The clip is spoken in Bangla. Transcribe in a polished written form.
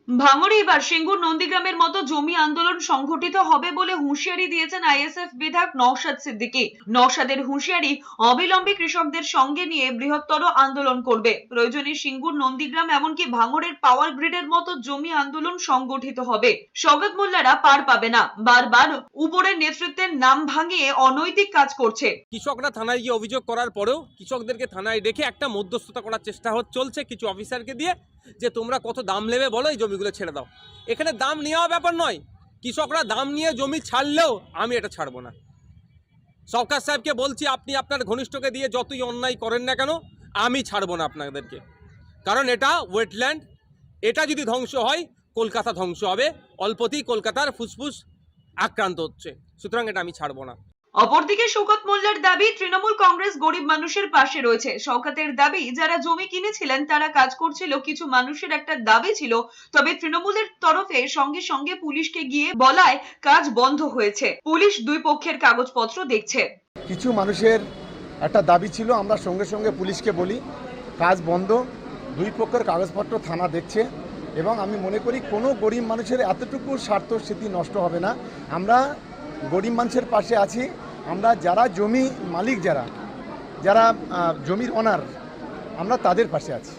ভাঙড়ে এবার সিঙ্গুর নন্দীগ্রামের মতো জমি আন্দোলন সংঘটিত হবে বলে হুঁশিয়ারি দিয়েছেন আইএসএফ বিধায়ক নওশাদ সিদ্দিকী। নওশাদের হুঁশিয়ারি, অবিলম্বে কৃষকদের সঙ্গে নিয়ে বৃহত্তর আন্দোলন করবে। প্রয়োজনে সিঙ্গুর, নন্দীগ্রাম, এমনকি ভাঙড়ের পাওয়ার গ্রিডের মতো জমি আন্দোলন সংগঠিত হবে। সওগাত মোল্লারা পার পাবে না, বারবার উপরের নেতৃত্বের নাম ভাঙিয়ে অনৈতিক কাজ করছে। কৃষকরা থানায় গিয়ে অভিযোগ করার পরেও কৃষকদেরকে থানায় ডেকে একটা মধ্যস্থতা করার চেষ্টা চলছে কিছু অফিসারকে দিয়ে, যে তোমরা কত দাম নেবে বলো, এই জমিগুলো ছেড়ে দাও। এখানে দাম নেওয়া ব্যাপার নয়, কৃষকরা দাম নিয়ে জমি ছাড়লেও আমি এটা ছাড়বো না। সরকার সাহেবকে বলছি, আপনি আপনার ঘনিষ্ঠকে দিয়ে যতই অন্যায় করেন না কেন, আমি ছাড়বো না আপনাদেরকে। কারণ এটা ওয়েটল্যান্ড, এটা যদি ধ্বংস হয় কলকাতা ধ্বংস হবে। অল্পতেই কলকাতার ফুসফুস আক্রান্ত হচ্ছে, সুতরাং এটা আমি ছাড়বো না। অপরদিকে শওকত মোল্লার দাবি, তৃণমূল কংগ্রেস গরিব মানুষের পাশে রয়েছে। শওকতের দাবি, যারা জমি কিনেছিলেন তারা কাজ করছিল, কিছু মানুষের একটা দাবি ছিল, তবে তৃণমূলের তরফে সঙ্গে সঙ্গে পুলিশকে গিয়ে বলায় কাজ বন্ধ হয়েছে। পুলিশ দুই পক্ষের কাগজপত্র দেখছে। কিছু মানুষের একটা দাবি ছিল, আমরা সঙ্গে সঙ্গে পুলিশকে বলি কাজ বন্ধ, দুই পক্ষের কাগজপত্র থানা দেখছে, এবং আমি মনে করি কোনো গরিব মানুষের এতটুকু স্বার্থ স্থিতি নষ্ট হবে না। আমরা গরিব মানুষের পাশে আছি। আমরা যারা জমি মালিক, যারা জমির ওনার, আমরা তাদের পাশে আছি।